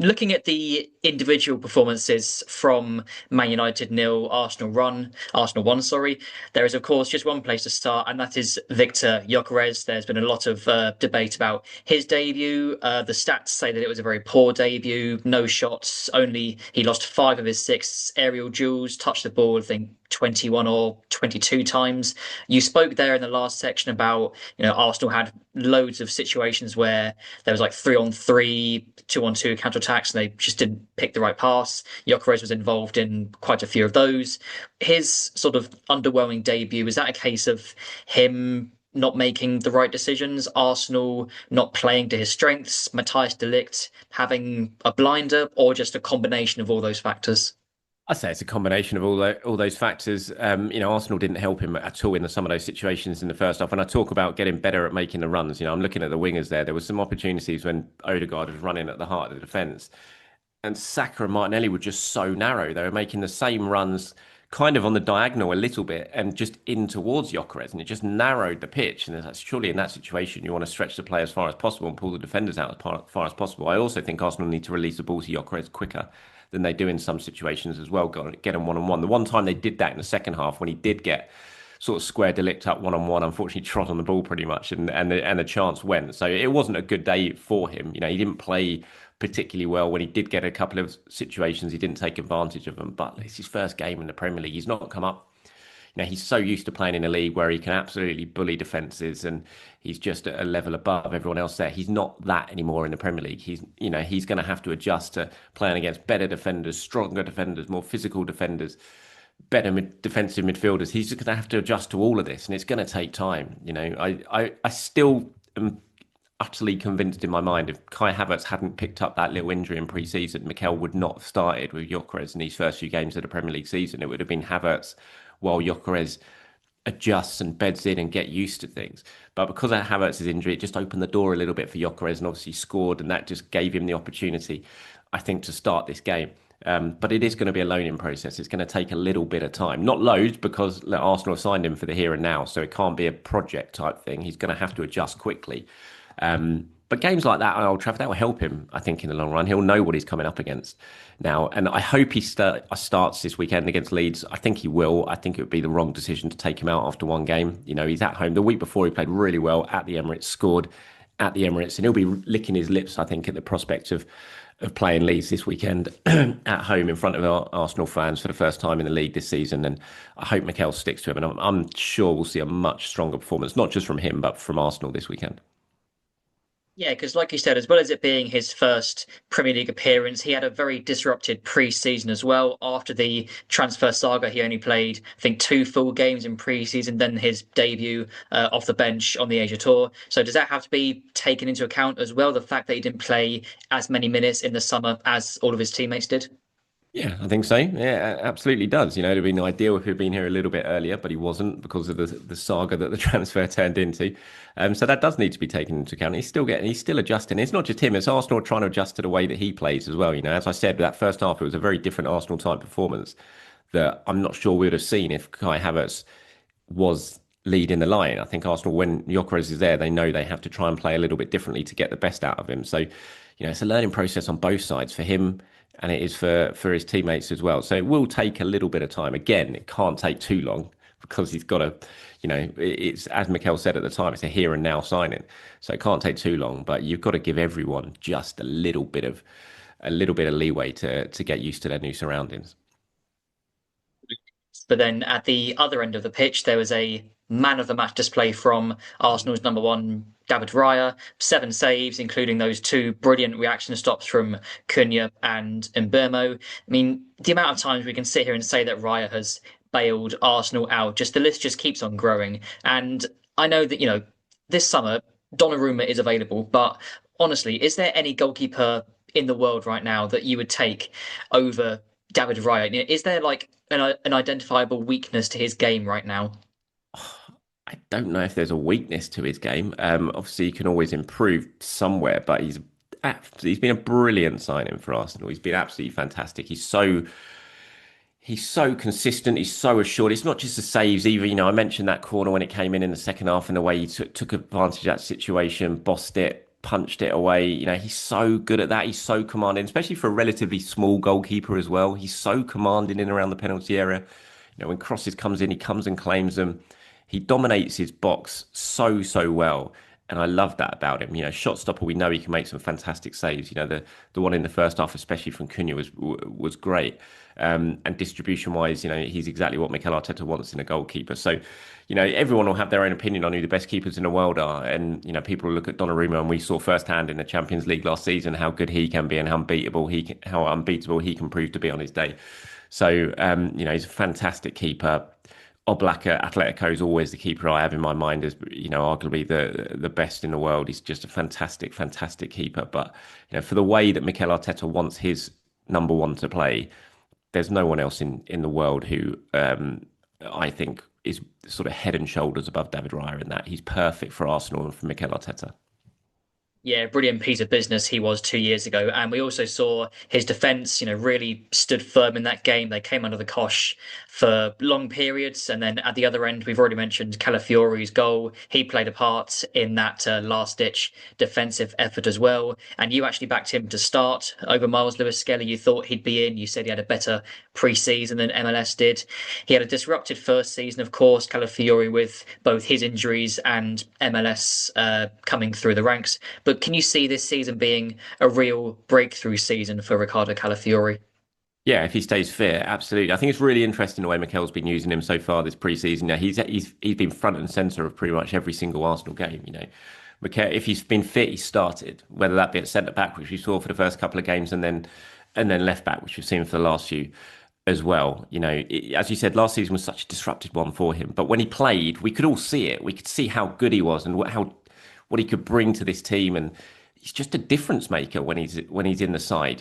Looking at the individual performances from Man United nil, Arsenal one, sorry, there is of course just one place to start, and that is Viktor Gyokeres. There's been a lot of debate about his debut. The stats say that it was a very poor debut, no shots, only he lost five of his six aerial duels, touched the ball, I think 21 or 22 times. You spoke there in the last section about, Arsenal had loads of situations where there was like 3-on-3, 2-on-2 counterattacks, and they just didn't pick the right pass. Jokeres was involved in quite a few of those. His sort of underwhelming debut, was that a case of him not making the right decisions, Arsenal not playing to his strengths, Matthias de Ligt having a blinder, or just a combination of all those factors? I say it's a combination of all those factors. Arsenal didn't help him at all in some of those situations in the first half. And I talk about getting better at making the runs. I'm looking at the wingers there. There were some opportunities when Odegaard was running at the heart of the defence, and Saka and Martinelli were just so narrow. They were making the same runs, kind of on the diagonal a little bit, and just in towards Gyokeres, and it just narrowed the pitch. And that's surely in that situation you want to stretch the play as far as possible and pull the defenders out as far as possible. I also think Arsenal need to release the ball to Gyokeres quicker than they do in some situations as well. Get them one-on-one. The one time they did that in the second half, when he did get sort of square delict up one-on-one, unfortunately trod on the ball pretty much, and the chance went. So it wasn't a good day for him. He didn't play particularly well. When he did get a couple of situations, he didn't take advantage of them. But it's his first game in the Premier League. He's not come up. He's so used to playing in a league where he can absolutely bully defences, and he's just at a level above everyone else there. He's not that anymore in the Premier League. He's going to have to adjust to playing against better defenders, stronger defenders, more physical defenders, better defensive midfielders. He's just going to have to adjust to all of this, and it's going to take time. I still am utterly convinced in my mind, if Kai Havertz hadn't picked up that little injury in pre-season, Mikel would not have started with Gyokeres in these first few games of the Premier League season. It would have been Havertz while Gyokeres adjusts and beds in and get used to things. But because of Havertz's injury, it just opened the door a little bit for Gyokeres, and obviously scored, and that just gave him the opportunity, I think, to start this game. But it is going to be a loaning process. It's going to take a little bit of time. Not loads, because Arsenal have signed him for the here and now, so it can't be a project type thing. He's going to have to adjust quickly. But games like that at Old Trafford, that will help him, I think, in the long run. He'll know what he's coming up against now. And I hope he starts this weekend against Leeds. I think he will. I think it would be the wrong decision to take him out after one game. He's at home. The week before, he played really well at the Emirates, scored at the Emirates, and he'll be licking his lips, I think, at the prospect of playing Leeds this weekend at home in front of our Arsenal fans for the first time in the league this season. And I hope Mikel sticks to him. And I'm sure we'll see a much stronger performance, not just from him, but from Arsenal this weekend. Yeah, because like you said, as well as it being his first Premier League appearance, he had a very disrupted pre-season as well. After the transfer saga, he only played, I think, two full games in pre-season, then his debut off the bench on the Asia Tour. So does that have to be taken into account as well, the fact that he didn't play as many minutes in the summer as all of his teammates did? Yeah, I think so. Yeah, it absolutely does. It'd have been ideal if he'd been here a little bit earlier, but he wasn't because of the saga that the transfer turned into. So that does need to be taken into account. He's still adjusting. It's not just him; it's Arsenal trying to adjust to the way that he plays as well. As I said, that first half it was a very different Arsenal type performance that I'm not sure we would have seen if Kai Havertz was leading the line. I think Arsenal, when Gyokeres is there, they know they have to try and play a little bit differently to get the best out of him. So, it's a learning process on both sides for him, and it is for his teammates as well. So it will take a little bit of time. Again, it can't take too long because he's got to, it's, as Mikel said at the time, it's a here and now signing. So it can't take too long, but you've got to give everyone just a little bit of leeway to get used to their new surroundings. But then at the other end of the pitch, there was a man of the match display from Arsenal's number one, David Raya. 7 saves, including those two brilliant reaction stops from Cunha and Mbeumo. I mean, the amount of times we can sit here and say that Raya has bailed Arsenal out, just the list just keeps on growing. And I know that, this summer, Donnarumma is available, but honestly, is there any goalkeeper in the world right now that you would take over David Raya? Is there like an identifiable weakness to his game right now? I don't know if there's a weakness to his game. Obviously, he can always improve somewhere, but he's been a brilliant signing for Arsenal. He's been absolutely fantastic. He's so consistent. He's so assured. It's not just the saves either. I mentioned that corner when it came in the second half and the way he took advantage of that situation, bossed it. punched it away. He's so good at that. He's so commanding, especially for a relatively small goalkeeper as well. He's so commanding in and around the penalty area. When crosses comes in, he comes and claims them. He dominates his box so well. And I love that about him. Shot stopper, we know he can make some fantastic saves. The one in the first half, especially from Cunha, was great. And distribution wise, he's exactly what Mikel Arteta wants in a goalkeeper. So, everyone will have their own opinion on who the best keepers in the world are. And, people will look at Donnarumma, and we saw firsthand in the Champions League last season how good he can be and how unbeatable he can prove to be on his day. So, he's a fantastic keeper. Oblak at Atletico is always the keeper I have in my mind as, arguably the best in the world. He's just a fantastic keeper. But, for the way that Mikel Arteta wants his number one to play, there's no one else in the world who I think is sort of head and shoulders above David Raya in that. He's perfect for Arsenal and for Mikel Arteta. Yeah, brilliant piece of business he was 2 years ago. And we also saw his defence, really stood firm in that game. They came under the cosh for long periods. And then at the other end, we've already mentioned Calafiori's goal. He played a part in that last-ditch defensive effort as well. And you actually backed him to start over Miles Lewis-Skelly. You thought he'd be in. You said he had a better pre-season than MLS did. He had a disrupted first season, of course, Calafiori, with both his injuries and MLS coming through the ranks. But can you see this season being a real breakthrough season for Ricardo Calafiori? Yeah, if he stays fit, absolutely. I think it's really interesting the way Mikel's been using him so far this pre-season. He's been front and centre of pretty much every single Arsenal game. Mikel, if he's been fit, he started. Whether that be at centre back, which we saw for the first couple of games, and then left back, which we've seen for the last few as well. As you said, last season was such a disrupted one for him. But when he played, we could all see it. We could see how good he was and what he could bring to this team. And he's just a difference maker when he's in the side.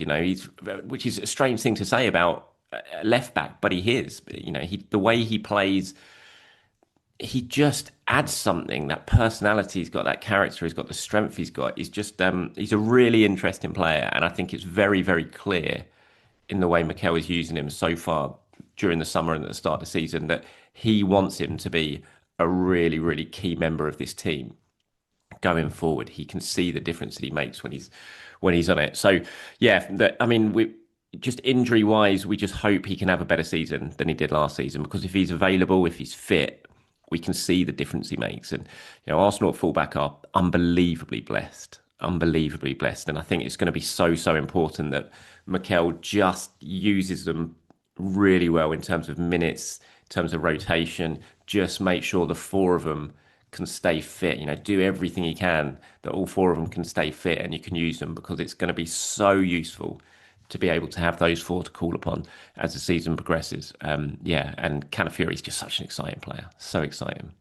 Which is a strange thing to say about a left back, but he is. The way he plays, he just adds something. That personality he's got, that character he's got, the strength he's got. He's a really interesting player, and I think it's very, very clear in the way Mikel is using him so far during the summer and at the start of the season that he wants him to be a really, really key member of this team going forward. He can see the difference that he makes when he's on it. So yeah, we just injury wise, we just hope he can have a better season than he did last season, because if he's available, if he's fit, we can see the difference he makes. And Arsenal at fullback are unbelievably blessed. And I think it's going to be so important that Mikel just uses them really well in terms of minutes, in terms of rotation. Just make sure the four of them can stay fit. Do everything he can that all four of them can stay fit and you can use them, because it's going to be so useful to be able to have those four to call upon as the season progresses. And Calafiori is just such an exciting player. So exciting.